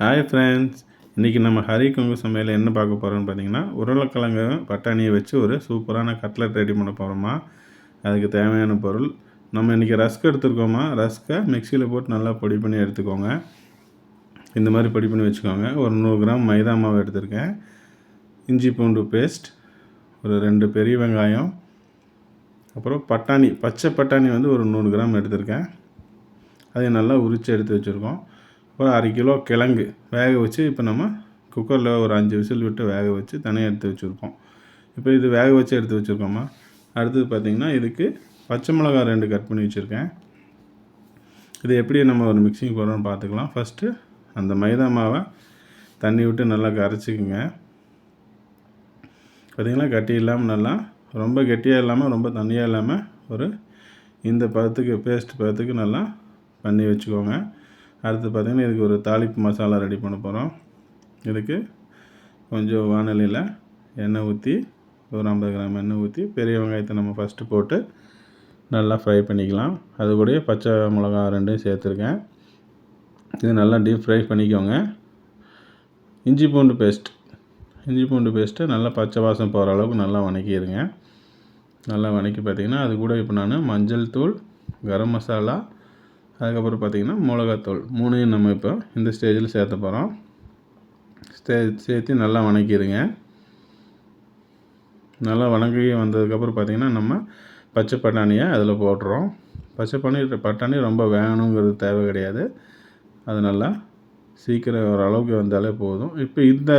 Hi friends, இன்றைக்கி நம்ம ஹரி கொங்கு சமையல் என்ன பார்க்க போகிறோம்னு பார்த்தீங்கன்னா, உருளைக்கிழங்கு பட்டாணியை வச்சு ஒரு சூப்பரான கட்லட் ரெடி பண்ண போகிறோமா. அதுக்கு தேவையான பொருள், நம்ம இன்றைக்கி ரஸ்க் எடுத்துருக்கோமா. ரஸ்க்கை மிக்சியில் போட்டு நல்லா பொடி பண்ணி எடுத்துக்கோங்க. இந்த மாதிரி பொடி பண்ணி வச்சுக்கோங்க. ஒரு 100 கிராம் மைதா மாவு எடுத்திருக்கேன். இஞ்சி பூண்டு பேஸ்ட், ஒரு 2 பெரிய வெங்காயம், அப்புறம் பட்டாணி, பச்சை பட்டாணி வந்து ஒரு 100 கிராம் எடுத்திருக்கேன். அதை நல்லா உரித்து எடுத்து வச்சுருக்கோம். ஒரு 1/2 கிலோ கிழங்கு வேக வச்சு இப்போ நம்ம குக்கரில் ஒரு 5 விசில் விட்டு வேக வச்சு தனியாக எடுத்து வச்சுருக்கோம். இப்போ இது வேக வச்சு எடுத்து வச்சுருக்கோமா. அடுத்தது பார்த்திங்கன்னா, இதுக்கு பச்சை மிளகா 2 கட் பண்ணி வச்சுருக்கேன். இது எப்படி நம்ம ஒரு மிக்சிங் போடுறோன்னு பார்த்துக்கலாம். ஃபஸ்ட்டு அந்த மைதா மாவை தண்ணி விட்டு நல்லா கரைச்சிக்குங்க. பார்த்திங்கன்னா, கட்டி இல்லாமல் நல்லா ரொம்ப கெட்டியாக இல்லாமல் ரொம்ப தண்ணியாக இல்லாமல் ஒரு இந்த பதத்துக்கு பேஸ்ட் பதத்துக்கு நல்லா பண்ணி வச்சுக்கோங்க. அடுத்து பார்த்திங்கன்னா, இதுக்கு ஒரு தாளிப்பு மசாலா ரெடி பண்ண போகிறோம். இதுக்கு கொஞ்சம் வானலியில் எண்ணெய் ஊற்றி ஒரு 50 கிராம் எண்ணெய் ஊற்றி பெரிய வெங்காயத்தை நம்ம ஃபஸ்ட்டு போட்டு நல்லா ஃப்ரை பண்ணிக்கலாம். அது கூடயே பச்சை மிளகா 2 சேர்த்துருக்கேன். இது நல்லா டீப் ஃப்ரை பண்ணிக்கோங்க. இஞ்சி பூண்டு பேஸ்ட்டு நல்லா பச்சை வாசம் போகிற அளவுக்கு நல்லா வதக்கிடுங்க. நல்லா வதக்கி பார்த்திங்கன்னா, அது கூட இப்போ நான் மஞ்சள் தூள், கரம் மசாலா, அதுக்கப்புறம் பார்த்திங்கன்னா மிளகாத்தூள் 3யும் நம்ம இப்போ இந்த ஸ்டேஜில் சேர்த்த போகிறோம். சேர்த்து நல்லா வதக்கிடுங்க. நல்லா வதங்கி வந்ததுக்கப்புறம் பார்த்திங்கன்னா, நம்ம பச்சை பட்டாணியை அதில் போட்டுறோம். பட்டாணி ரொம்ப வேகணுங்கிறது தேவை கிடையாது. அது நல்லா சீக்கிரம் ஓரளவுக்கு வந்தாலே போதும். இப்போ இந்த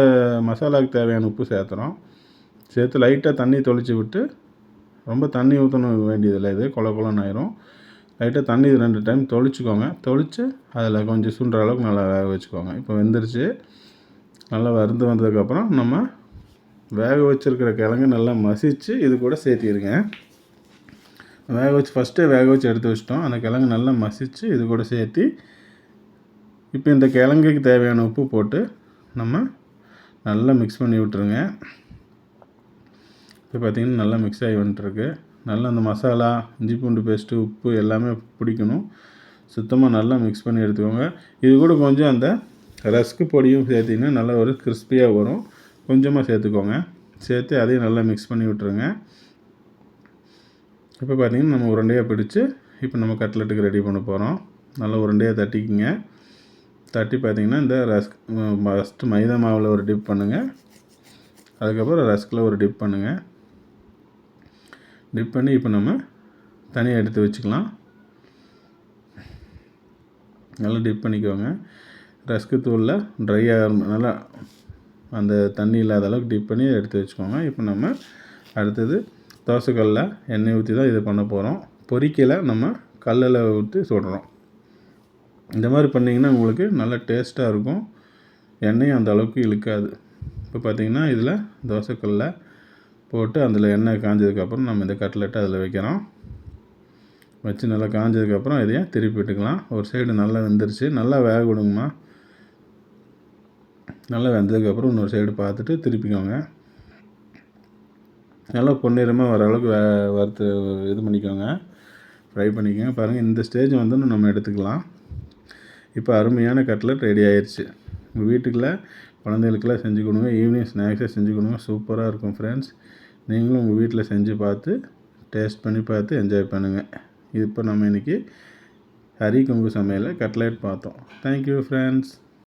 மசாலாவுக்கு தேவையான உப்பு சேர்த்து லைட்டாக தண்ணி தொளிச்சு விட்டு, ரொம்ப தண்ணி ஊற்றணும் வேண்டியதில்லை. இது கொல கொலன்னு ஆயிரும். லைட்டாக தண்ணி 2 டைம் தொளிச்சு அதில் கொஞ்சம் சுண்டுற அளவுக்கு நல்லா வேக வச்சுக்கோங்க. இப்போ வெந்துருச்சு. நல்லா வறுந்து வந்ததுக்கப்புறம் நம்ம வேக வச்சுருக்கிற கிழங்கு நல்லா மசித்து இது கூட சேர்த்திடுங்க. ஃபஸ்ட்டே வேக வச்சு எடுத்து வச்சிட்டோம். அந்த கிழங்கு நல்லா மசித்து இது கூட சேர்த்து இப்போ இந்த கிழங்குக்கு தேவையான உப்பு போட்டு நம்ம நல்லா மிக்ஸ் பண்ணி விட்டுருங்க. இப்போ பார்த்திங்கன்னா, நல்லா மிக்ஸ் ஆகி வந்துட்டுருக்கு. நல்லா அந்த மசாலா, இஞ்சி பூண்டு பேஸ்ட்டு, உப்பு எல்லாமே பிடிக்கணும். சுத்தமாக நல்லா மிக்ஸ் பண்ணி எடுத்துக்கோங்க. இது கூட கொஞ்சம் அந்த ரஸ்க்கு பொடியும் சேர்த்திங்கன்னா நல்லா ஒரு கிறிஸ்பியாக வரும். கொஞ்சமாக சேர்த்துக்கோங்க. சேர்த்து அதையும் நல்லா மிக்ஸ் பண்ணி விட்டுருங்க. இப்போ பார்த்திங்கன்னா, நம்ம உருண்டையாக பிடிச்சி இப்போ நம்ம கட்லெட்டுக்கு ரெடி பண்ண போகிறோம். நல்லா உருண்டையாக தட்டிக்கிங்க. தட்டி பார்த்திங்கன்னா, இந்த ஃபஸ்ட்டு மைதா மாவில் ஒரு டிப் பண்ணுங்கள். அதுக்கப்புறம் ரஸ்கில் ஒரு டிப் பண்ணுங்கள். டிப் பண்ணி இப்போ நம்ம தனியாக எடுத்து வச்சுக்கலாம். நல்லா டிப் பண்ணிக்கோங்க. ரஸ்க்கு தூளில் ட்ரையாக நல்லா அந்த தண்ணி இல்லாத அளவுக்கு டிப் பண்ணி எடுத்து வச்சுக்கோங்க. இப்போ நம்ம அடுத்தது தோசைக்கல்லில் எண்ணெய் ஊற்றி தான் இது பண்ண போகிறோம். பொரிக்கலை, நம்ம கல்லில் ஊற்றி சுடுறோம். இந்த மாதிரி பண்ணிங்கன்னா உங்களுக்கு நல்லா டேஸ்ட்டாக இருக்கும். எண்ணெயும் அந்த அளவுக்கு இழுக்காது. இப்போ பார்த்திங்கன்னா, இதில் தோசைக்கல்லில் போட்டு அதில் எண்ணெய் காஞ்சதுக்கப்புறம் நம்ம இந்த கட்லெட்டை அதில் வைக்கிறோம். வச்சு நல்லா காஞ்சதுக்கப்புறம் இதையும் திருப்பி விட்டுக்கலாம். ஒரு சைடு நல்லா வெந்துருச்சு. நல்லா வேக விடுங்கம்மா. நல்லா வெந்ததுக்கப்புறம் இன்னொரு சைடு பார்த்துட்டு திருப்பிக்கோங்க. நல்லா பொன்னிறமாக வர அளவுக்கு வறுத்து இது பண்ணிக்கோங்க, ஃப்ரை பண்ணிக்கோங்க. பாருங்கள், இந்த ஸ்டேஜ் வந்து நம்ம எடுத்துக்கலாம். இப்போ அருமையான கட்லெட் ரெடி ஆயிடுச்சு. உங்கள் வீட்டுக்குள்ளே குழந்தைகளுக்கெல்லாம் செஞ்சு கொடுங்க. ஈவினிங் ஸ்நாக்ஸாக செஞ்சு கொடுங்க. சூப்பராக இருக்கும் ஃப்ரெண்ட்ஸ். நீங்களும் உங்கள் வீட்டில் செஞ்சு பார்த்து டேஸ்ட் பண்ணி பார்த்து என்ஜாய் பண்ணுங்கள். இப்போ நம்ம இன்றைக்கி ஹரி கொங்கு சமையலில் கட்லெட் பார்த்தோம். Thank you friends.